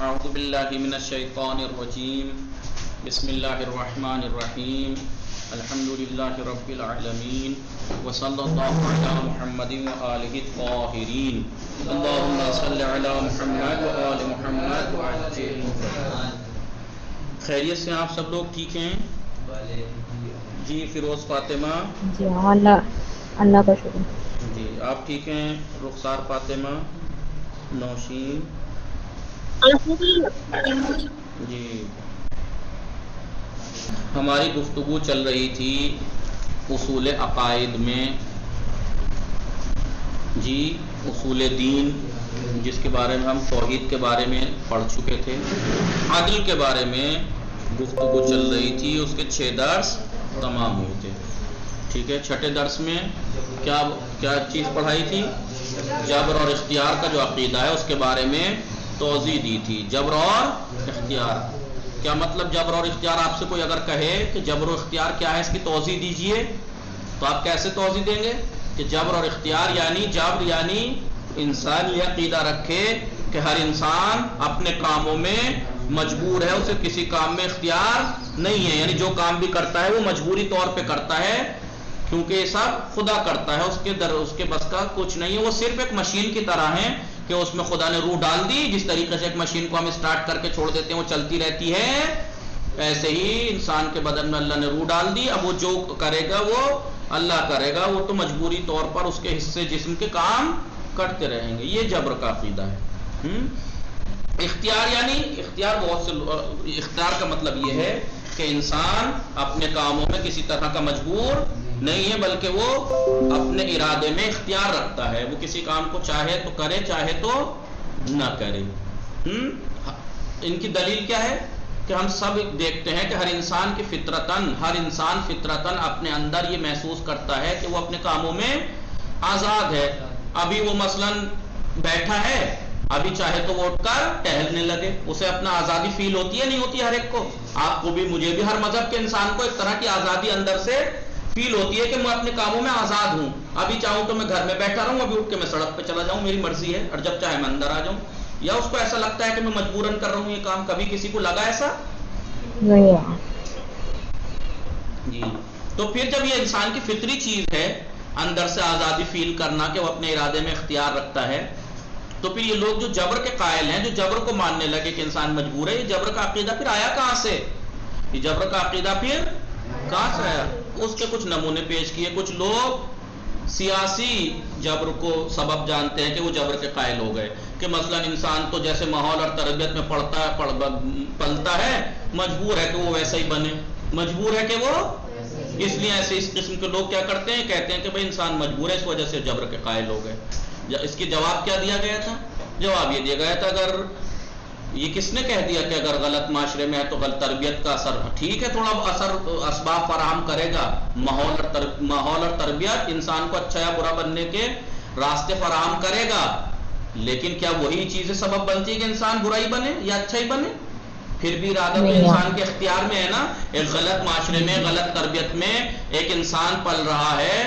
اعوذ باللہ من الشیطان الرجیم بسم اللہ الرحمن الرحیم الحمد للہ رب العالمین وصلی اللہ علی محمد وآلہ الطاہرین اللہم صل علی محمد وآل محمد وعجل. خیریت سے آپ سب لوگ ٹھیک ہیں؟ جی فیروز فاطمہ جی ہاں، اللہ کا شکر. جی آپ ٹھیک ہیں؟ رخسار فاطمہ، نوشین جی. ہماری گفتگو چل رہی تھی اصول عقائد میں جی، اصول دین، جس کے بارے میں ہم توحید کے بارے میں پڑھ چکے تھے. عدل کے بارے میں گفتگو چل رہی تھی، اس کے 6 درس تمام ہوئے تھے. ٹھیک ہے، چھٹے درس میں کیا چیز پڑھائی تھی؟ جبر اور اختیار کا جو عقیدہ ہے اس کے بارے میں توضیح دی تھی. جبر اور اختیار کیا مطلب؟ جبر اور اختیار آپ سے کوئی اگر کہے کہ جبر و اختیار کیا ہے، اس کی توضیح دیجئے، تو آپ کیسے توضیح دیں گے کہ جبر اور اختیار یعنی جبر یعنی انسان یہ عقیدہ رکھے کہ ہر انسان اپنے کاموں میں مجبور ہے، اسے کسی کام میں اختیار نہیں ہے، یعنی جو کام بھی کرتا ہے وہ مجبوری طور پہ کرتا ہے کیونکہ یہ سب خدا کرتا ہے، اس کے بس کا کچھ نہیں ہے. وہ صرف ایک مشین کی طرح ہے کہ اس میں خدا نے روح ڈال دی. جس طریقے سے ایک مشین کو ہم اسٹارٹ کر کے چھوڑ دیتے ہیں وہ چلتی رہتی ہے، ایسے ہی انسان کے بدن میں اللہ نے روح ڈال دی. اب وہ جو کرے گا وہ اللہ کرے گا، وہ تو مجبوری طور پر اس کے حصے جسم کے کام کرتے رہیں گے. یہ جبر کا عقیدہ ہے. اختیار یعنی اختیار کا مطلب یہ ہے کہ انسان اپنے کاموں میں کسی طرح کا مجبور نہیں ہے، بلکہ وہ اپنے ارادے میں اختیار رکھتا ہے. وہ کسی کام کو چاہے تو کرے، چاہے تو نہ کرے. ان کی دلیل کیا ہے کہ ہم سب دیکھتے ہیں کہ ہر انسان فطرتاً اپنے اندر یہ محسوس کرتا ہے کہ وہ اپنے کاموں میں آزاد ہے. ابھی وہ مثلاً بیٹھا ہے، ابھی چاہے تو وہ اٹھ کر ٹہلنے لگے، اسے اپنا آزادی فیل ہوتی ہے نہیں ہوتی؟ ہر ایک کو، آپ کو بھی مجھے بھی، ہر مذہب کے انسان کو ایک طرح کی آزادی اندر سے فیل ہوتی ہے کہ میں اپنے کاموں میں آزاد ہوں. ابھی چاہوں تو میں گھر میں بیٹھا رہوں، ابھی اٹھ کے میں سڑک پہ چلا جاؤں، میری مرضی ہے، اور جب چاہے میں اندر آ جاؤں. یا اس کو ایسا لگتا ہے کہ میں مجبوراً کر رہا ہوں یہ کام؟ کبھی کسی کو لگا ایسا؟ نہیں. جی. تو پھر جب یہ انسان کی فطری چیز ہے اندر سے آزادی فیل کرنا کہ وہ اپنے ارادے میں اختیار رکھتا ہے، تو پھر یہ لوگ جو جبر کے قائل ہیں، جو جبر کو ماننے لگے کہ انسان مجبور ہے، یہ جبر کا عقیدہ پھر آیا کہاں سے؟ یہ جبر کا عقیدہ پھر کہاں سے آیا؟ اس کے کچھ نمونے پیش کیے. کچھ لوگ سیاسی جبر کو سبب جانتے ہیں کہ وہ جبر کے قائل ہو گئے کہ مثلا انسان تو جیسے ماحول اور تربیت میں پلتا ہے، مجبور ہے کہ وہ ویسا ہی بنے، مجبور ہے کہ وہ، اس لیے ایسے اس قسم کے لوگ کیا کرتے ہیں، کہتے ہیں کہ بھئی انسان مجبور ہے، اس وجہ سے جبر کے قائل ہو گئے. اس کی جواب کیا دیا گیا تھا؟ جواب یہ دیا گیا تھا، اگر یہ کس نے کہہ دیا کہ اگر غلط معاشرے میں ہے تو غلط تربیت کا اثر ٹھیک ہے، تھوڑا اثر اسباب فراہم کرے گا، ماحول اور تربیت انسان کو اچھا یا برا بننے کے راستے فراہم کرے گا، لیکن کیا وہی چیزیں سبب بنتی ہے کہ انسان برا ہی بنے یا اچھا ہی بنے؟ پھر بھی ارادہ تو انسان کے اختیار میں ہے نا. ایک غلط معاشرے میں، غلط تربیت میں ایک انسان پل رہا ہے،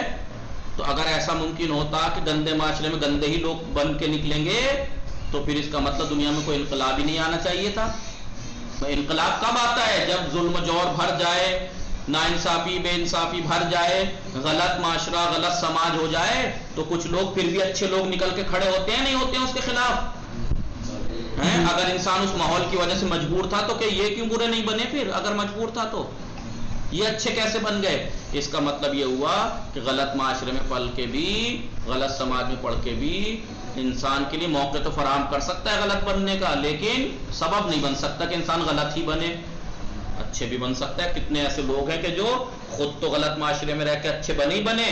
تو اگر ایسا ممکن ہوتا کہ گندے معاشرے میں گندے ہی لوگ بن کے نکلیں گے، تو پھر اس کا مطلب دنیا میں کوئی انقلاب ہی نہیں آنا چاہیے تھا. انقلاب کب آتا ہے؟ جب ظلم و جور بھر جائے، ناانصافی بے انصافی بھر جائے، غلط معاشرہ، غلط سماج ہو جائے، تو کچھ لوگ پھر بھی اچھے لوگ نکل کے کھڑے ہوتے ہیں نہیں ہوتے ہیں اس کے خلاف؟ اگر انسان اس ماحول کی وجہ سے مجبور تھا تو کہ یہ کیوں برے نہیں بنے؟ پھر اگر مجبور تھا تو یہ اچھے کیسے بن گئے؟ اس کا مطلب یہ ہوا کہ غلط معاشرے میں پل کے بھی، غلط سماج میں پڑھ کے بھی انسان کے لیے موقع تو فراہم کر سکتا ہے غلط بننے کا، لیکن سبب نہیں بن سکتا کہ انسان غلط ہی بنے. اچھے بھی بن سکتا ہے. کتنے ایسے لوگ ہیں کہ جو خود تو غلط معاشرے میں رہ کے اچھے بنے ہی بنے،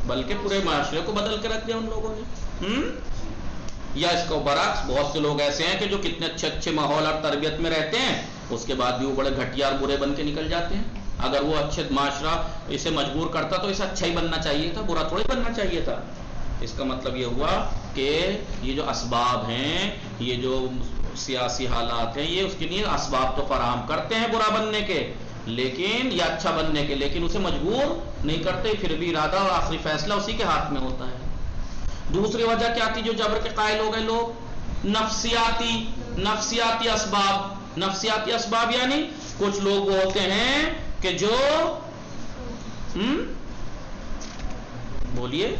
بلکہ پورے معاشرے کو بدل کے رکھ دیا ان لوگوں نے. یا اس کو برعکس، بہت سے لوگ ایسے ہیں کہ جو کتنے اچھے ماحول اور تربیت میں رہتے ہیں، اس کے بعد بھی وہ بڑے گھٹیا اور برے بن کے نکل جاتے ہیں. اگر وہ اچھے معاشرہ اسے مجبور کرتا تو اسے اچھا ہی بننا چاہیے تھا، برا تھوڑی بننا چاہیے تھا. اس کا مطلب یہ ہوا کہ یہ جو اسباب ہیں، یہ جو سیاسی حالات ہیں، یہ اس کے لیے اسباب تو فراہم کرتے ہیں برا بننے کے، لیکن یا اچھا بننے کے، لیکن اسے مجبور نہیں کرتے. پھر بھی ارادہ اور آخری فیصلہ اسی کے ہاتھ میں ہوتا ہے. دوسری وجہ کیا تھی جو جبر کے قائل ہو گئے لوگ؟ نفسیاتی. نفسیاتی اسباب، نفسیاتی اسباب یعنی کچھ لوگ وہ ہوتے ہیں کہ جو بولیے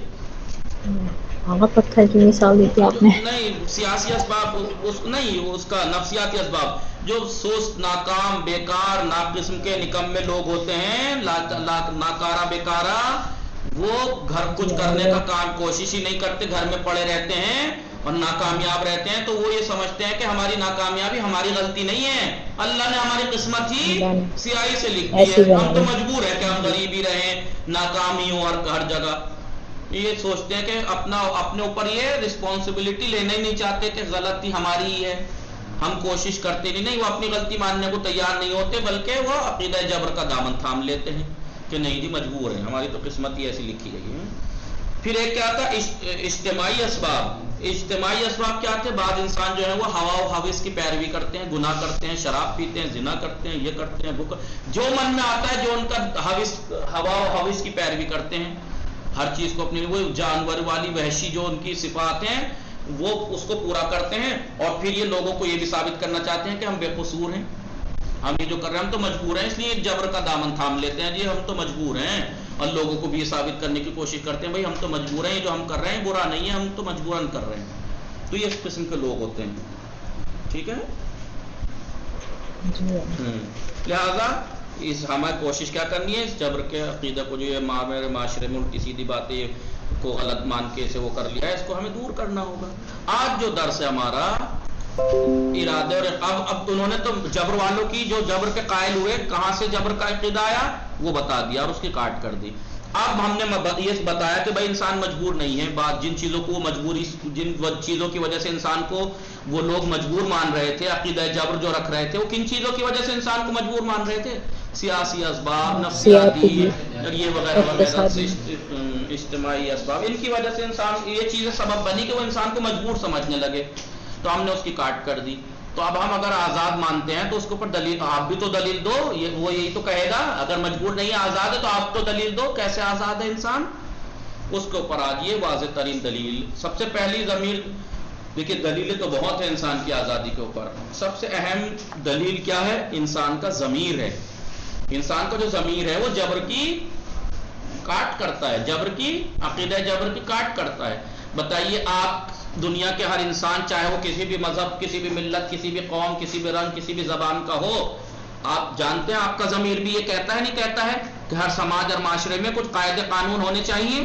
آگا پتھر کی مثال دی تھی آپ نے. نہیں سیاسی اسباب نہیں، اس کا نفسیاتی اسباب جو سست، ناکام، بیکار، ناقسم کے نکمے لوگ ہوتے ہیں، ناکارہ بیکارہ، وہ گھر کچھ کرنے کا کام کوشش ہی نہیں کرتے، گھر میں پڑے رہتے ہیں اور ناکامیاب رہتے ہیں، تو وہ یہ سمجھتے ہیں کہ ہماری ناکامیابی ہماری غلطی نہیں ہے، اللہ نے ہماری قسمت ہی سیاہی سے لکھ دی ہے، ہم تو مجبور ہیں کہ ہم غریب ہی رہیں، ناکام ہی ہوں ہر جگہ. یہ سوچتے ہیں کہ اپنے اوپر یہ رسپانسبلٹی لینا ہی نہیں چاہتے کہ غلطی ہماری ہی ہے، ہم کوشش کرتے نہیں، وہ اپنی غلطی ماننے کو تیار نہیں ہوتے، بلکہ وہ عقیدہ جبر کا دامن تھام لیتے ہیں کہ نہیں جی مجبور ہیں، ہماری تو قسمت ہی ایسی لکھی گئی ہے. پھر ایک کیا تھا اجتماعی اسباب. اجتماعی اسباب کیا تھے؟ بعض انسان جو ہے وہ ہوا و حوث کی پیروی کرتے ہیں، گناہ کرتے ہیں، شراب پیتے ہیں، زنا کرتے ہیں، یہ کرتے ہیں، جو من میں آتا ہے، جو ان کا ہوا و حوث کی پیروی کرتے ہیں، ہر چیز کو اپنی وہ جانور والی وحشی جو ان کی صفات ہیں وہ اس کو پورا کرتے ہیں، اور پھر یہ لوگوں کو یہ بھی ثابت کرنا چاہتے ہیں کہ ہم بے قصور ہیں، ہم یہ جو کر رہے ہیں ہم تو مجبور ہیں، اس لیے جبر کا دامن تھام لیتے ہیں، جی ہم تو مجبور ہیں، اور لوگوں کو بھی یہ ثابت کرنے کی کوشش کرتے ہیں بھائی ہم تو مجبور ہیں، یہ جو ہم کر رہے ہیں برا نہیں ہے، ہم تو مجبوراً کر رہے ہیں. تو یہ اس قسم کے لوگ ہوتے ہیں. ٹھیک ہے. لہذا ہمیں کوشش کیا کرنی ہے اس جبر کے عقیدہ کو، جو یہ معاشرے میں الٹی سیدھی باتیں کو غلط مان کے اسے وہ کر لیا ہے، اس کو ہمیں دور کرنا ہوگا. آج جو درس ہے ہمارا ارادے، اور اب انہوں نے تو جبر والوں کی جو جبر کے قائل ہوئے کہاں سے جبر کا عقیدہ آیا وہ بتا دیا اور اس کی کاٹ کر دی. اب ہم نے یہ بتایا کہ بھائی انسان مجبور نہیں ہے، بات جن چیزوں کو مجبوری، جن چیزوں کی وجہ سے انسان کو وہ لوگ مجبور مان رہے تھے، عقیدہ جبر جو رکھ رہے تھے، وہ کن چیزوں کی وجہ سے انسان کو مجبور مان رہے تھے؟ سیاسی اسباب، نفسیاتی، یہ وغیرہ وغیرہ، اجتماعی اسباب، ان کی وجہ سے انسان یہ چیزیں سبب بنی کہ وہ انسان کو مجبور سمجھنے لگے، تو ہم نے اس کی کاٹ کر دی. تو اب ہم اگر آزاد مانتے ہیں تو اس کے اوپر دلیل، آپ بھی تو دلیل دو، وہ یہی تو کہے گا اگر مجبور نہیں ہے آزاد ہے تو آپ تو دلیل دو کیسے آزاد ہے انسان. اس کے اوپر آج یہ واضح ترین دلیل، سب سے پہلی ضمیر، دیکھیے دلیلیں تو بہت ہیں انسان کی آزادی کے اوپر، سب سے اہم دلیل کیا ہے؟ انسان کا ضمیر ہے. انسان کا جو ضمیر ہے وہ جبر کی کاٹ کرتا ہے، جبر کی عقیدہ جبر کی کاٹ کرتا ہے. بتائیے آپ دنیا کے ہر انسان، چاہے وہ کسی بھی مذہب، کسی بھی ملت، کسی بھی قوم، کسی بھی رنگ، کسی بھی زبان کا ہو، آپ جانتے ہیں آپ کا ضمیر بھی یہ کہتا ہے نہیں کہتا ہے کہ ہر سماج اور معاشرے میں کچھ قاعدے قانون ہونے چاہیے،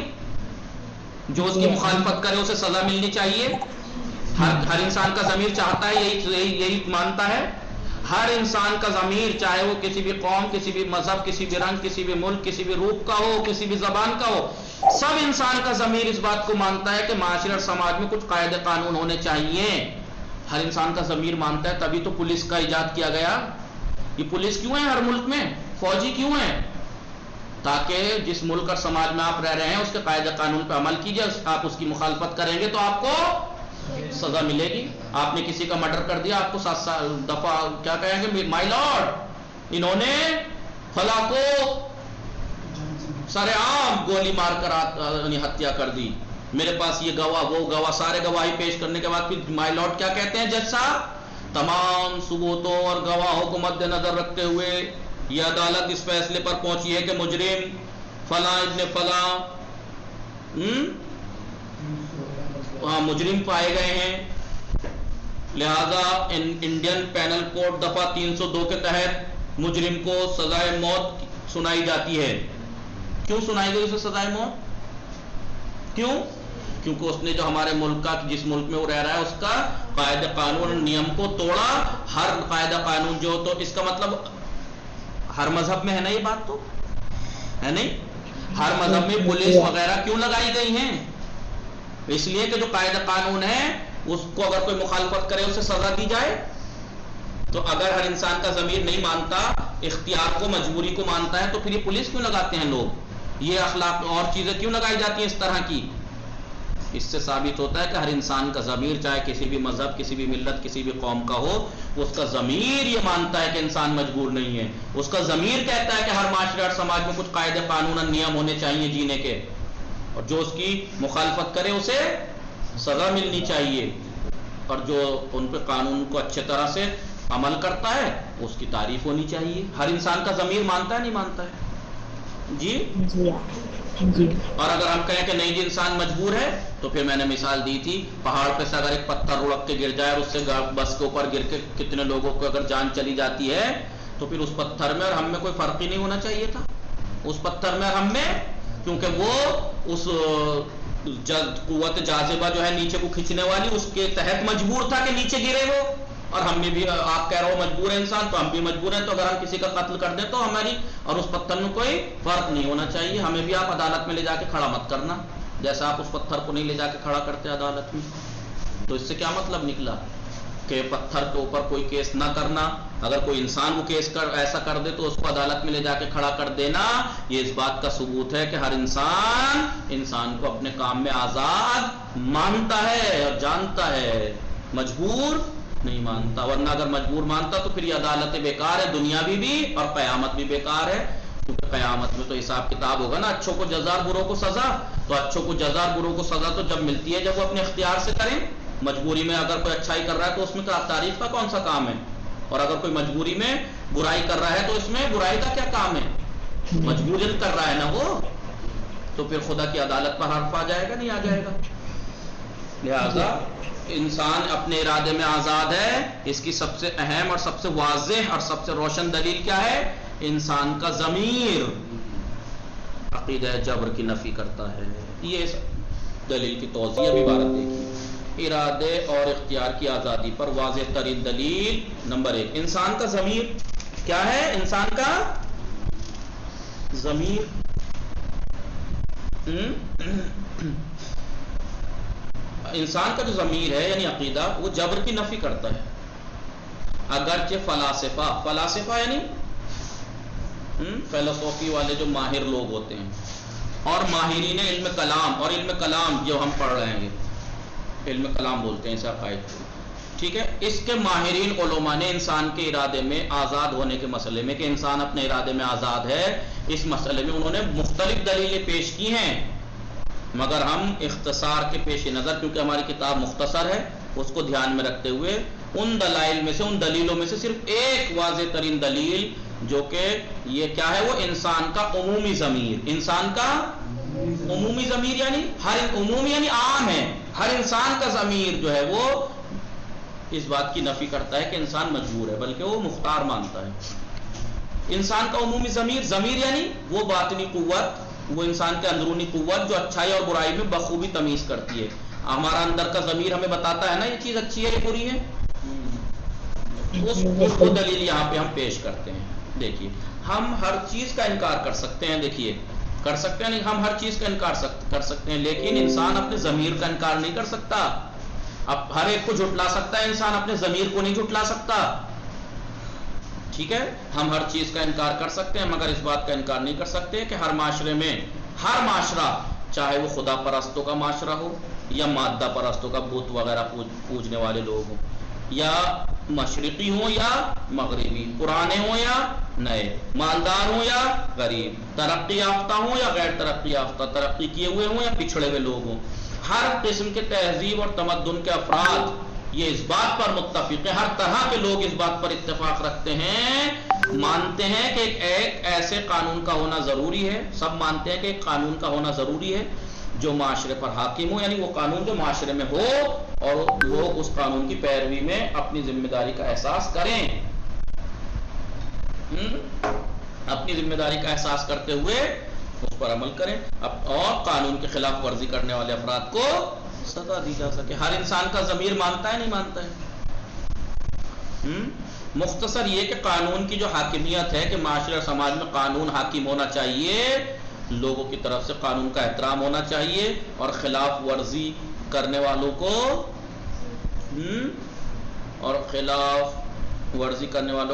جو اس کی مخالفت کرے اسے سزا ملنی چاہیے. ہر انسان کا ضمیر چاہتا ہے، یہی مانتا ہے. ہر انسان کا ضمیر، چاہے وہ کسی بھی قوم، کسی بھی مذہب، کسی بھی رنگ، کسی بھی ملک، کسی بھی روپ کا ہو، کسی بھی زبان کا ہو، سب انسان کا ضمیر اس بات کو مانتا ہے کہ معاشرے اور سماج میں کچھ قاعدے قانون ہونے چاہیے. ہر انسان کا ضمیر مانتا ہے، تبھی تو پولیس کا ایجاد کیا گیا. یہ پولیس کیوں ہے ہر ملک میں؟ فوجی کیوں ہے؟ تاکہ جس ملک اور سماج میں آپ رہ رہے ہیں اس کے قاعدے قانون پہ عمل کیجیے، آپ اس کی مخالفت کریں گے تو آپ کو سزا ملے گی. آپ نے کسی کا مرڈر کر دیا، آپ کو 7 دفعہ کیا کہیں گے؟ مائی لارڈ، انہوں نے فلاں کو سارے عام گولی مار کر ہتیا کر دی، میرے پاس یہ گواہ، وہ گواہ، سارے گواہی پیش کرنے کے بعد پھر مائی لارڈ کیا کہتے ہیں جج صاحب؟ تمام ثبوتوں اور گواہوں کو مد نظر رکھتے ہوئے یہ عدالت اس فیصلے پر پہنچی ہے کہ مجرم فلاں ابن فلاں مجرم پائے گئے ہیں، لہذا انڈین پینل کوڈ دفعہ 302 کے تحت مجرم کو سزائے موت سنائی جاتی ہے. کیوں سنائی گئی اسے سزائے موت؟ کیوں؟ کیونکہ اس نے جو ہمارے ملک کا، جس ملک میں وہ رہ رہا ہے، اس کا قاعدہ قانون نیم کو توڑا. ہر قاعدہ قانون جو، تو اس کا مطلب ہر مذہب میں ہے نا یہ بات، تو ہے نہیں؟ ہر مذہب میں پولیس وغیرہ کیوں لگائی گئی ہیں؟ اس لیے کہ جو قاعدہ قانون ہے اس کو اگر کوئی مخالفت کرے اسے سزا دی جائے. تو اگر ہر انسان کا ضمیر نہیں مانتا، اختیار کو، مجبوری کو مانتا ہے، تو پھر یہ پولیس کیوں لگاتے ہیں لوگ؟ یہ اخلاق اور چیزیں کیوں لگائی جاتی ہیں اس طرح کی؟ اس سے ثابت ہوتا ہے کہ ہر انسان کا ضمیر، چاہے کسی بھی مذہب، کسی بھی ملت، کسی بھی قوم کا ہو، اس کا ضمیر یہ مانتا ہے کہ انسان مجبور نہیں ہے. اس کا ضمیر کہتا ہے کہ ہر معاشرے اور سماج میں کچھ قاعدے قانون نیم ہونے چاہیے جینے کے، اور جو اس کی مخالفت کرے اسے سزا ملنی چاہیے. اور جو ان پہ قانون کو اچھے طرح سے عمل کرتا ہے اس کی تعریف ہونی چاہیے. ہر انسان کا ضمیر مانتا ہے نہیں مانتا ہے؟ جی جی جی. اور اگر ہم کہیں کہ نہیں جی انسان مجبور ہے تو پھر میں نے مثال دی تھی پہاڑ پہ سے اگر ایک پتھر لڑک کے گر جائے اور اس سے بس کے اوپر گر کے کتنے لوگوں کو اگر جان چلی جاتی ہے تو پھر اس پتھر میں اور ہم میں کوئی فرق ہی نہیں ہونا چاہیے تھا. اس پتھر میں اور ہم میں، کیونکہ وہ اس قوت جاذبہ جو ہے نیچے کو کھینچنے والی اس کے تحت مجبور تھا کہ نیچے گرے وہ. اور ہم نے بھی، آپ کہہ رہے ہو مجبور ہے انسان تو ہم بھی مجبور ہیں. تو اگر ہم کسی کا قتل کر دیں تو ہماری اور اس پتھر میں کوئی فرق نہیں ہونا چاہیے. ہمیں بھی آپ عدالت میں لے جا کے کھڑا مت کرنا جیسا آپ اس پتھر کو نہیں لے جا کے کھڑا کرتے عدالت میں. تو اس سے کیا مطلب نکلا کہ پتھر کے اوپر کوئی کیس نہ کرنا. اگر کوئی انسان وہ کیس ایسا کر دے تو اس کو عدالت میں لے جا کے کھڑا کر دینا یہ اس بات کا ثبوت ہے کہ ہر انسان کو اپنے کام میں آزاد مانتا ہے اور جانتا ہے، مجبور نہیں مانتا. ورنہ اگر مجبور مانتا تو پھر یہ عدالتیں بیکار ہے، دنیاوی بھی اور قیامت بھی بیکار ہے. کیونکہ قیامت میں تو حساب کتاب ہوگا نا، اچھوں کو جزا اور بروں کو سزا. تو اچھوں کو جزا اور بروں کو سزا تو جب ملتی ہے جب وہ اپنے اختیار سے کریں. مجبوری میں اگر کوئی اچھائی کر رہا ہے تو اس میں تعریف کا کون سا کام ہے؟ اور اگر کوئی مجبوری میں برائی کر رہا ہے تو اس میں برائی کا کیا کام ہے؟ مجبوریت کر رہا ہے نا وہ. تو پھر خدا کی عدالت پر حرف آ جائے گا نہیں آ جائے گا؟ لہذا انسان اپنے ارادے میں آزاد ہے. اس کی سب سے اہم اور سب سے واضح اور سب سے روشن دلیل کیا ہے؟ انسان کا ضمیر عقیدہ جبر کی نفی کرتا ہے. یہ دلیل کی توضیح ابھی عبارت دیکھیے. ارادے اور اختیار کی آزادی پر واضح ترین دلیل نمبر 1، انسان کا ضمیر کیا ہے؟ انسان کا ضمیر انسان کا جو ضمیر ہے یعنی عقیدہ وہ جبر کی نفی کرتا ہے. اگرچہ فلاسفہ یعنی فلسفی والے جو ماہر لوگ ہوتے ہیں اور ماہرین علم کلام، اور علم کلام جو ہم پڑھ رہے ہیں علم کلام بولتے ہیں اس عقائد کو، ٹھیک ہے، اس کے ماہرین علماء نے انسان کے ارادے میں آزاد ہونے کے مسئلے میں کہ انسان اپنے ارادے میں آزاد ہے اس مسئلے میں انہوں نے مختلف دلیلیں پیش کی ہیں. مگر ہم اختصار کے پیش نظر، کیونکہ ہماری کتاب مختصر ہے، اس کو دھیان میں رکھتے ہوئے ان دلائل میں سے، ان دلیلوں میں سے صرف ایک واضح ترین دلیل جو کہ یہ کیا ہے، وہ انسان کا عمومی ضمیر. انسان کا عمومی ضمیر یعنی عمومی یعنی عام ہے. ہر انسان کا ضمیر جو ہے وہ اس بات کی نفی کرتا ہے کہ انسان مجبور ہے، بلکہ وہ مختار مانتا ہے. انسان کا عمومی ضمیر یعنی وہ باطنی قوت، وہ انسان کے اندرونی قوت جو اچھائی اور برائی میں بخوبی تمیز کرتی ہے. ہمارا اندر کا ضمیر ہمیں بتاتا ہے نا یہ چیز اچھی ہے یہ بری ہے. اس کو دلیل یہاں پہ ہم پیش کرتے ہیں. دیکھیے ہم ہر چیز کا انکار کر سکتے ہیں، دیکھیے کر سکتے ہیں نہیں، ہم ہر چیز کا انکار کر سکتے ہیں، لیکن انسان اپنے ضمیر کا انکار نہیں کر سکتا. اب ہر ایک کو جھٹلا سکتا ہے انسان، اپنے ضمیر کو نہیں جھٹلا سکتا. ٹھیک ہے، ہم ہر چیز کا انکار کر سکتے ہیں مگر اس بات کا انکار نہیں کر سکتے کہ ہر معاشرے میں، ہر معاشرہ چاہے وہ خدا پرستوں کا معاشرہ ہو یا مادہ پرستوں کا بت وغیرہ پوجنے والے لوگ ہوں، یا مشرقی ہوں یا مغربی، پرانے ہوں یا نئے، مالدار ہوں یا غریب، ترقی یافتہ ہوں یا غیر ترقی یافتہ، ترقی کیے ہوئے ہوں یا پچھڑے ہوئے لوگ ہوں، ہر قسم کے تہذیب اور تمدن کے افراد یہ اس بات پر متفق ہیں، ہر طرح کے لوگ اس بات پر اتفاق رکھتے ہیں، مانتے ہیں کہ ایک ایسے قانون کا ہونا ضروری ہے. سب مانتے ہیں کہ ایک قانون کا ہونا ضروری ہے جو معاشرے پر حاکم ہو، یعنی وہ قانون جو معاشرے میں ہو اور لوگ اس قانون کی پیروی میں اپنی ذمہ داری کا احساس کریں، اپنی ذمہ داری کا احساس کرتے ہوئے اس پر عمل کریں اور قانون کی خلاف ورزی کرنے والے افراد کو سزا دی جا سکے. ہر انسان کا ضمیر مانتا ہے نہیں مانتا ہے؟ مختصر یہ کہ قانون کی جو حاکمیت ہے کہ معاشرے اور سماج میں قانون حاکم ہونا چاہیے، لوگوں کی طرف سے قانون کا احترام ہونا چاہیے اور خلاف ورزی کرنے والوں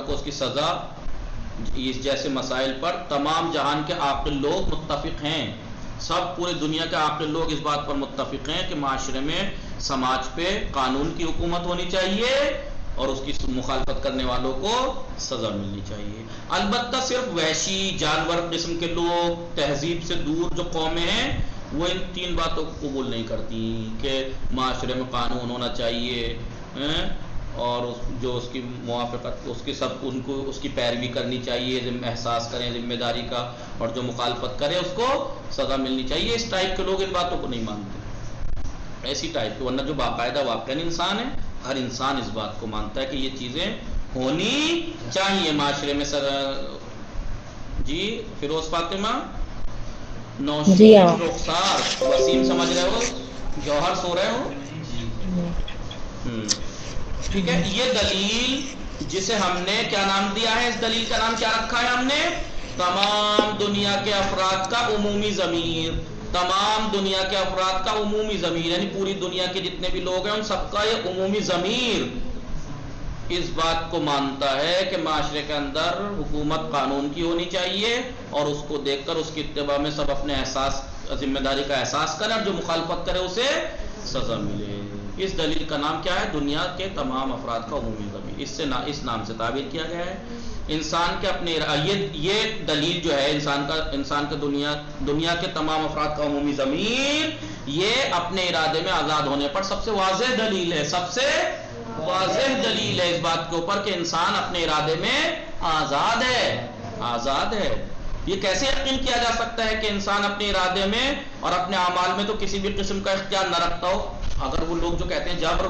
کو اس کی سزا، اس جیسے مسائل پر تمام جہان کے عاقل لوگ متفق ہیں. سب پوری دنیا کے عاقل لوگ اس بات پر متفق ہیں کہ معاشرے میں سماج پہ قانون کی حکومت ہونی چاہیے اور اس کی مخالفت کرنے والوں کو سزا ملنی چاہیے. البتہ صرف وحشی جانور قسم کے لوگ، تہذیب سے دور جو قومیں ہیں، وہ ان تین باتوں کو قبول نہیں کرتی کہ معاشرے میں قانون ہونا چاہیے اور جو اس کی موافقت اس کی سب ان کو اس کی پیروی کرنی چاہیے، احساس کریں ذمہ داری کا، اور جو مخالفت کرے اس کو سزا ملنی چاہیے. اس ٹائپ کے لوگ ان باتوں کو نہیں مانتے، ایسی ٹائپ کے. ورنہ جو باقاعدہ واقعی انسان ہے، ہر انسان اس بات کو مانتا ہے کہ یہ چیزیں ہونی چاہیے معاشرے میں. جی فیروز فاطمہ، جی نوشین، ہاں. رخسار، وسیم سمجھ رہے ہو، جوہر سو رہے ہو. ٹھیک ہے. یہ دلیل جسے ہم نے کیا نام دیا ہے، اس دلیل کا نام کیا رکھا ہے ہم نے؟ تمام دنیا کے افراد کا عمومی ضمیر. تمام دنیا کے افراد کا عمومی ضمیر، یعنی پوری دنیا کے جتنے بھی لوگ ہیں ان سب کا یہ عمومی ضمیر اس بات کو مانتا ہے کہ معاشرے کے اندر حکومت قانون کی ہونی چاہیے، اور اس کو دیکھ کر اس کی اتباع میں سب اپنے احساس، ذمہ داری کا احساس کریں، اور جو مخالفت کرے اسے سزا ملے. اس دلیل کا نام کیا ہے؟ دنیا کے تمام افراد کا عمومی ضمیر. اس نام سے تعبیر کیا گیا ہے. انسان کے اپنے یہ دلیل جو ہے انسان کے دنیا کے تمام افراد کا عمومی ضمیر، یہ اپنے ارادے میں آزاد ہونے پر سب سے واضح دلیل ہے. سب سے واضح دلیل ہے اس بات کے اوپر کہ انسان اپنے ارادے میں آزاد ہے. آزاد ہے. یہ کیسے یقین کیا جا سکتا ہے کہ انسان اپنے ارادے میں اور اپنے اعمال میں تو کسی بھی قسم کا اختیار نہ رکھتا ہو؟ اگر وہ لوگ جو کہتے ہیں جبر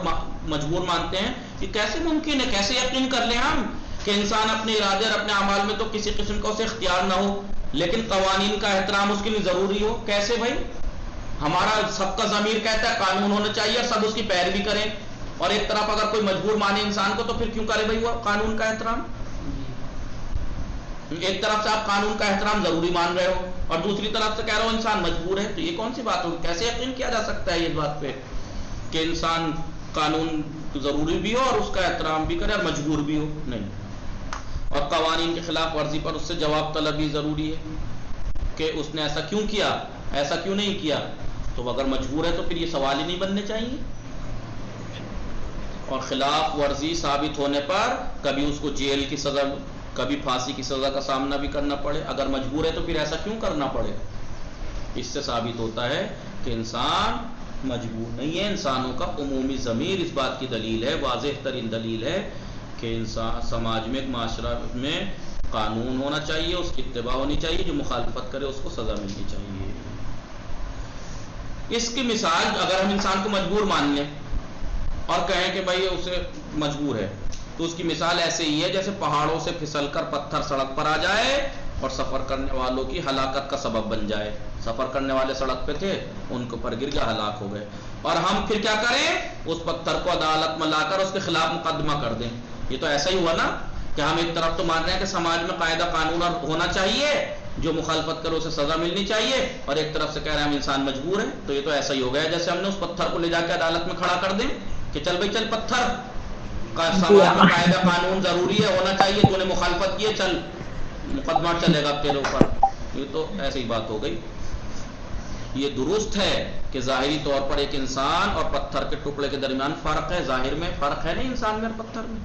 مجبور مانتے ہیں، یہ کیسے ممکن ہے؟ کیسے یقین کر لیں ہم کہ انسان اپنے ارادے اور اپنے اعمال میں تو کسی قسم کا اسے اختیار نہ ہو، لیکن قوانین کا احترام اس کے لیے ضروری ہو؟ کیسے بھائی؟ ہمارا سب کا ضمیر کہتا ہے قانون ہونا چاہیے اور سب اس کی پیروی کریں، اور ایک طرف اگر کوئی مجبور مانے انسان کو تو پھر کیوں کرے بھائی وہ قانون کا احترام؟ ایک طرف سے آپ قانون کا احترام ضروری مان رہے ہو اور دوسری طرف سے کہہ رہے ہو انسان مجبور ہے، تو یہ کون سی بات ہوگی؟ کیسے یقین کیا جا سکتا ہے اس بات پہ کہ انسان قانون ضروری بھی ہو اور اس کا احترام بھی کرے اور مجبور بھی ہو؟ نہیں. اور قوانین کی خلاف ورزی پر اس سے جواب طلبی ضروری ہے کہ اس نے ایسا کیوں کیا، ایسا کیوں نہیں کیا. تو اگر مجبور ہے تو پھر یہ سوال ہی نہیں بننے چاہیے. اور خلاف ورزی ثابت ہونے پر کبھی اس کو جیل کی سزا، کبھی پھانسی کی سزا کا سامنا بھی کرنا پڑے. اگر مجبور ہے تو پھر ایسا کیوں کرنا پڑے؟ اس سے ثابت ہوتا ہے کہ انسان مجبور نہیں ہے. انسانوں کا عمومی ضمیر اس بات کی دلیل ہے، واضح ترین دلیل ہے کہ انسان سماج میں، ایک معاشرہ میں قانون ہونا چاہیے، اس کی اتباع ہونی چاہیے، جو مخالفت کرے اس کو سزا ملنی چاہیے. اس کی مثال اگر ہم انسان کو مجبور مان لیں اور کہیں کہ بھائی اسے مجبور ہے، تو اس کی مثال ایسے ہی ہے جیسے پہاڑوں سے پھسل کر پتھر سڑک پر آ جائے اور سفر کرنے والوں کی ہلاکت کا سبب بن جائے. سفر کرنے والے سڑک پہ تھے، ان کے اوپر گر گیا، ہلاک ہو گئے، اور ہم پھر کیا کریں؟ اس پتھر کو عدالت میں لا کر اس کے خلاف مقدمہ کر دیں. یہ تو ایسا ہی ہوا نا کہ ہم ایک طرف تو مان رہے ہیں کہ سماج میں قاعدہ قانون ہونا چاہیے، جو مخالفت کرے اسے سزا ملنی چاہیے، اور ایک طرف سے کہہ رہے ہیں ہم انسان مجبور ہے. تو یہ تو ایسا ہی ہو گیا جیسے ہم نے اس پتھر کو لے جا کے عدالت میں کھڑا کر دیں کہ چل بھائی چل پتھر، سماج میں قاعدہ قانون ضروری ہے، ہونا چاہیے، تو نے مخالفت کی ہے، چل مقدمہ چلے گا تیرے اوپر. یہ تو ایسی ہی بات ہو گئی. یہ درست ہے کہ ظاہری طور پر ایک انسان اور پتھر کے ٹکڑے کے درمیان فرق ہے، ظاہر میں فرق ہے نہیں انسان میں اور پتھر میں.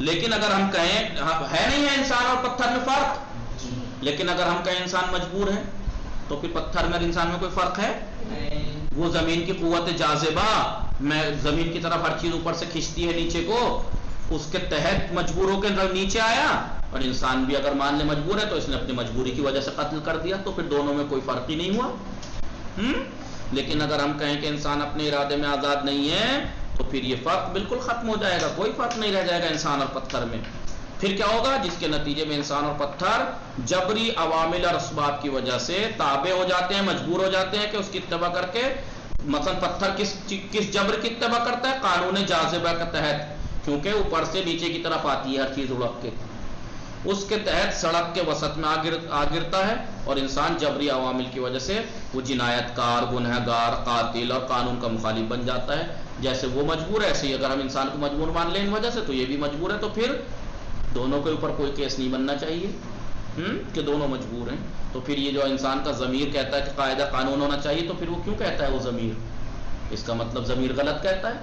لیکن اگر ہم کہیں ہے نہیں ہے انسان اور پتھر میں فرق، لیکن اگر ہم کہیں انسان مجبور ہے تو پھر پتھر میں اور انسان میں کوئی فرق ہے؟ وہ زمین کی قوت جاذبہ میں زمین کی طرف ہر چیز اوپر سے کھینچتی ہے نیچے کو، اس کے تحت مجبور ہو کے نیچے آیا. اور انسان بھی اگر مان لے مجبور ہے تو اس نے اپنی مجبوری کی وجہ سے قتل کر دیا، تو پھر دونوں میں کوئی فرق ہی نہیں ہوا. لیکن اگر ہم کہیں کہ انسان اپنے ارادے میں آزاد نہیں ہے تو پھر یہ فرق بالکل ختم ہو جائے گا، کوئی فرق نہیں رہ جائے گا انسان اور پتھر میں. پھر کیا ہوگا؟ جس کے نتیجے میں انسان اور پتھر جبری عوامل اور اسباب کی وجہ سے تابع ہو جاتے ہیں، مجبور ہو جاتے ہیں کہ اس کی اتباع کر کے. مثلا پتھر کس جبر کی اتباع کرتا ہے؟ قانون جاذبہ کے تحت، کیونکہ اوپر سے نیچے کی طرف آتی ہے ہر چیز اڑک کے، اس کے تحت سڑک کے وسط میں آ گرتا ہے، اور انسان جبری عوامل کی وجہ سے وہ جنایت کار، گنہگار، قاتل اور قانون کا مخالف بن جاتا ہے. جیسے وہ مجبور ہے، ایسے ہی اگر ہم انسان کو مجبور مان لیں ان وجہ سے تو یہ بھی مجبور ہے. تو پھر دونوں کے اوپر کوئی کیس نہیں بننا چاہیے کہ دونوں مجبور ہیں. تو پھر یہ جو انسان کا ضمیر کہتا ہے کہ قاعدہ قانون ہونا چاہیے، تو پھر وہ کیوں کہتا ہے وہ ضمیر؟ اس کا مطلب ضمیر غلط کہتا ہے؟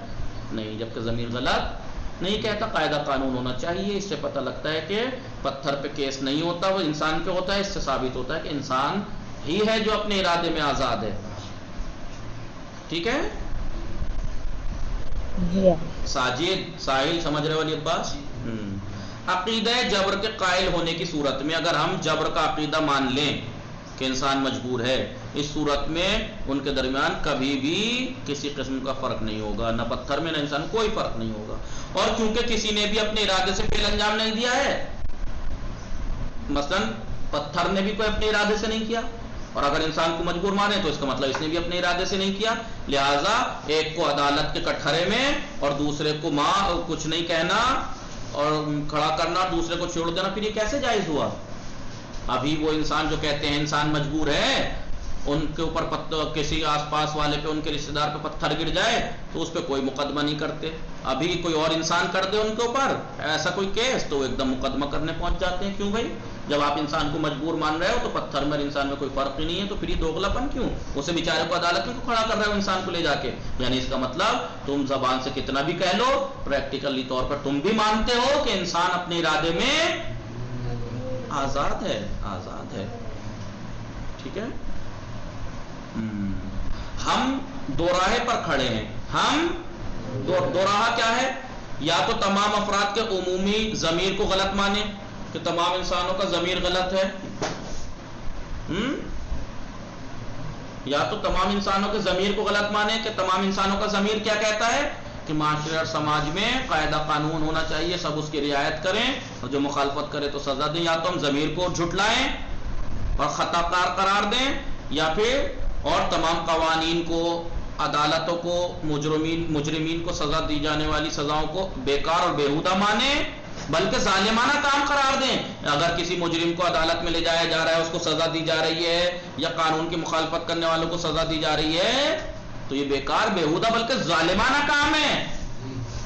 نہیں، جبکہ ضمیر غلط نہیں کہتا، قاعدہ قانون ہونا چاہیے. اس سے پتہ لگتا ہے کہ پتھر پہ کیس نہیں ہوتا، وہ انسان پہ ہوتا ہے. اس سے ثابت ہوتا ہے کہ انسان ہی ہے جو اپنے ارادے میں آزاد ہے. ٹھیک ہے؟ ساجد ساحل سمجھ رہے ہو علی عباس؟ عقیدہ جبر کے قائل ہونے کی صورت میں اگر ہم جبر کا عقیدہ مان لیں کہ انسان مجبور ہے، اس صورت میں ان کے درمیان کبھی بھی کسی قسم کا فرق نہیں ہوگا، نہ پتھر میں نہ انسان، کوئی فرق نہیں ہوگا۔ اور کیونکہ کسی نے بھی اپنے ارادے سے فعل انجام نہیں دیا ہے، مثلا پتھر نے بھی کوئی اپنے ارادے سے نہیں کیا، اور اگر انسان کو مجبور مانے تو اس کا مطلب اس نے بھی اپنے ارادے سے نہیں کیا، لہٰذا ایک کو عدالت کے کٹہرے میں اور دوسرے کو ماں کچھ نہیں کہنا اور کھڑا کرنا، دوسرے کو چھوڑ دینا، پھر یہ کیسے جائز ہوا؟ ابھی وہ انسان جو کہتے ہیں انسان مجبور ہے، ان کے اوپر کسی آس پاس والے پہ، ان کے رشتہ دار پہ پتھر گر جائے تو اس پہ کوئی مقدمہ نہیں کرتے، ابھی کوئی اور انسان کر دے ان کے اوپر ایسا کوئی کیس تو ایک دم مقدمہ کرنے پہنچ جاتے ہیں۔ کیوں بھائی؟ جب آپ انسان کو مجبور مان رہے ہو تو پتھر میں اور انسان میں کوئی فرق ہی نہیں ہے، تو پھر یہ دوغلاپن کیوں؟ اسے بیچارے کو عدالت میں کھڑا کر رہے ہو انسان کو لے جا کے؟ یعنی اس کا مطلب تم زبان سے کتنا بھی کہہ لو، پریکٹیکلی طور پر تم بھی مانتے ہو کہ انسان اپنے ارادے میں آزاد ہے، آزاد ہے، ٹھیک ہے؟ ہم دو راہے پر کھڑے ہیں، ہم دو راہ کیا ہے؟ یا تو تمام افراد کے عمومی ضمیر کو غلط مانے کہ تمام انسانوں کا ضمیر غلط ہے، یا تو تمام انسانوں کے ضمیر کو غلط مانے کہ تمام انسانوں کا ضمیر کیا کہتا ہے کہ معاشرے اور سماج میں قاعدہ قانون ہونا چاہیے، سب اس کی رعایت کریں اور جو مخالفت کرے تو سزا دیں۔ یا تو ہم ضمیر کو جھٹلائیں اور خطا کار قرار دیں، یا پھر اور تمام قوانین کو، عدالتوں کو، مجرمین کو سزا دی جانے والی سزاؤں کو بیکار اور بیہودہ مانیں، بلکہ ظالمانہ کام قرار دیں۔ اگر کسی مجرم کو عدالت میں لے جایا جا رہا ہے، اس کو سزا دی جا رہی ہے، یا قانون کی مخالفت کرنے والوں کو سزا دی جا رہی ہے، تو یہ بیکار، بیہودہ بلکہ ظالمانہ کام ہے۔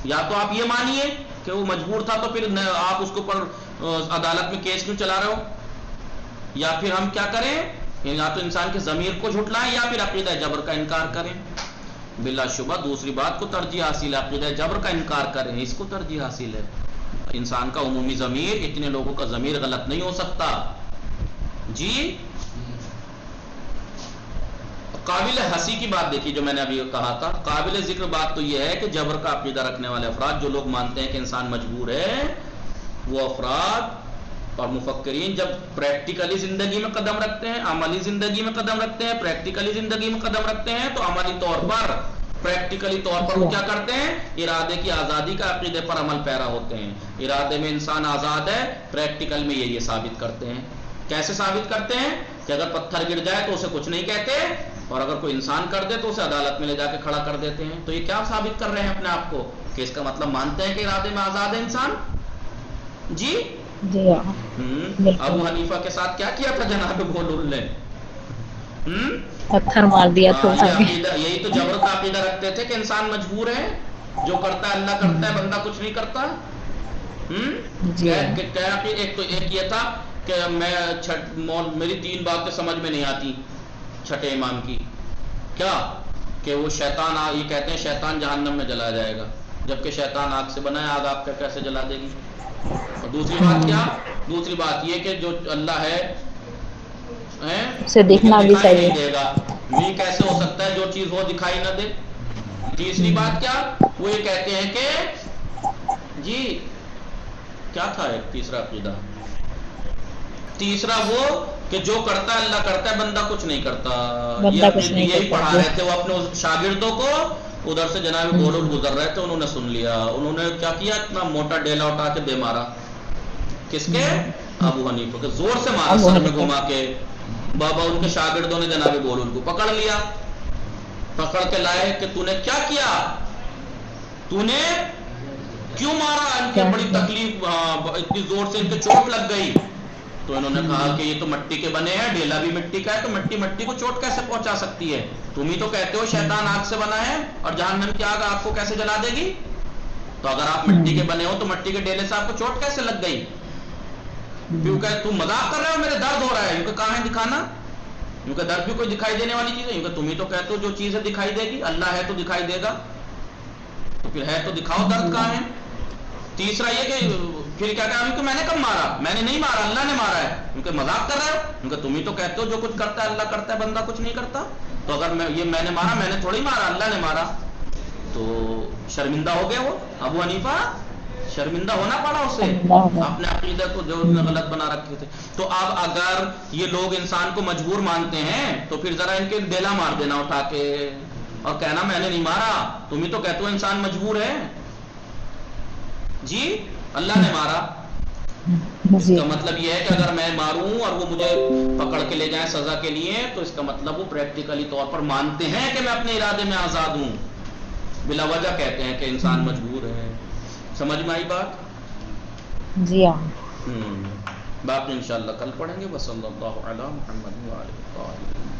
یا تو آپ یہ مانیے کہ وہ مجبور تھا تو پھر آپ اس کے اوپر عدالت میں کیس کیوں چلا رہے ہو، یا پھر ہم کیا کریں، یا تو انسان کے ضمیر کو جھٹلائیں یا پھر عقیدہ جبر کا انکار کریں۔ بلا شبہ دوسری بات کو ترجیح حاصل ہے، عقیدہ جبر کا انکار کریں، اس کو ترجیح حاصل ہے۔ انسان کا عمومی ضمیر، اتنے لوگوں کا ضمیر غلط نہیں ہو سکتا جی۔ قابل ہنسی کی بات دیکھیے جو میں نے ابھی کہا تھا، قابل ذکر بات تو یہ ہے کہ جبر کا عقیدہ رکھنے والے افراد، جو لوگ مانتے ہیں کہ انسان مجبور ہے، وہ افراد اور مفکرین جب پریکٹیکلی زندگی میں قدم رکھتے ہیں، عملی زندگی میں قدم رکھتے ہیں، پریکٹیکلی زندگی میں قدم رکھتے ہیں، تو عملی طور پر، پریکٹیکلی طور پر وہ کیا کرتے ہیں؟ ارادے کی آزادی کا عقیدے پر عمل پیرا ہوتے ہیں۔ ارادے میں انسان آزاد ہے، پریکٹیکل میں یہ ثابت کرتے ہیں۔ کیسے ثابت کرتے ہیں؟ کہ اگر پتھر گر جائے تو اسے کچھ نہیں کہتے، اور اگر کوئی انسان کر دے تو اسے عدالت میں لے جا کے کھڑا کر دیتے ہیں۔ تو یہ کیا ثابت کر رہے ہیں اپنے آپ کو؟ کہ اس کا مطلب مانتے ہیں کہ ارادے میں آزاد ہے انسان جی۔ جی ہاں، ابو حنیفہ کے ساتھ کیا کیا تھا جناب بولول نے؟ پتھر مار دیا تھا۔ یہی تو جبر کا عقیدہ رکھتے تھے کہ انسان مجبور ہے، جو کرتا ہے اللہ کرتا ہے، بندہ کچھ نہیں کرتا۔ ایک یہ تھا کہ میری 3 باتیں سمجھ میں نہیں آتی چھٹے امام کی، کیا کہ وہ شیطان، یہ کہتے ہیں شیطان جہنم میں جلایا جائے گا، جبکہ شیطان آگ سے بنا ہے، آگ آپ کا کیسے جلا دے گی؟ اور دوسری بات کیا؟ دوسری بات یہ کہ جو اللہ ہے اسے دیکھنا بھی چاہیے، نہیں دے گا، نہیں کیسے ہو سکتا ہے جو چیز وہ دکھائی نہ دے؟ تیسری بات کیا؟ وہ یہ کہتے ہیں کہ جی کیا تھا ایک تیسرا عقیدہ؟ تیسرا وہ کہ جو کرتا ہے اللہ کرتا ہے، بندہ کچھ نہیں کرتا۔ یہی پڑھا رہے تھے وہ اپنے شاگردوں کو، ادھر سے جناب بولول گزر رہے تھے، انہوں نے سن لیا، انہوں نے کیا کیا؟ اتنا موٹا ڈیلا اٹھا کے دے مارا، کس کے؟ ابو حنیفہ کے، زور سے مارا سر میں گھما کے۔ بابا ان کے شاگردوں نے جناب بولول کو پکڑ لیا، پکڑ کے لائے کہ تو نے کیا کیا، تو نے کیوں مارا؟ ان کے بڑی تکلیف، اتنی زور سے ان کے چوٹ لگ گئی۔ تو انہوں نے کہا کہ یہ تو مٹی کے بنے ہیں، ڈیلا بھی مٹی کا ہے، تو مٹی کو چوٹ کیسے پہنچا سکتی ہے؟ تم ہی تو کہتے ہو شیطان آگ سے بنا ہے، اور جہنم کی آگ آپ کو کیسے جلا دے گی؟ تو اگر آپ مٹی کے بنے ہو تو مٹی کے ڈیلے سے آپ کو چوٹ کیسے لگ گئی؟ کیونکہ تم مذاق کر رہے ہو، میرے درد ہو رہا ہے۔ کیونکہ کہاں ہے دکھانا؟ کیونکہ درد بھی کوئی دکھائی دینے والی چیز ہے، کیونکہ تم ہی تو کہتے ہو جو چیز ہے دکھائی دے گی، اللہ ہے تو دکھائی دے گا، تو پھر ہے تو دکھاؤ درد کہاں ہے۔ تیسرا یہ کہ پھر کیا کہا کہ میں نے کب مارا؟ میں نے نہیں مارا، اللہ نے مارا ہے، کیونکہ مذاق کر رہے ہو، کیونکہ تم ہی تو کہتے ہو جو کچھ کرتا ہے اللہ کرتا ہے، بندہ کچھ نہیں کرتا۔ تو اگر میں نے مارا، میں نے تھوڑی مارا، اللہ نے مارا۔ تو شرمندہ ہو گیا وہ ابو حنیفہ، شرمندہ ہونا پڑا اسے شرمندہ ہو گیا۔ اپنے عقیدہ کو جو اس نے غلط بنا رکھے تھے۔ تو اب اگر یہ لوگ انسان کو مجبور مانتے ہیں تو پھر ذرا ان کے ڈیلا مار دینا اٹھا کے اور کہنا میں نے نہیں مارا، تم ہی تو کہتے ہو انسان مجبور ہے، جی اللہ نے مارا۔ اس جی کا مطلب یہ ہے کہ اگر میں ماروں اور وہ مجھے پکڑ کے لے جائیں سزا کے لیے تو اس کا مطلب وہ پریکٹیکلی طور پر مانتے ہیں کہ میں اپنے ارادے میں آزاد ہوں، بلا وجہ کہتے ہیں کہ انسان مجبور ہے۔ سمجھ میں آئی بات؟ جی ہاں۔ باقی انشاءاللہ کل پڑھیں گے۔ وصلی اللہ علی محمد وآلہ الطاہرین۔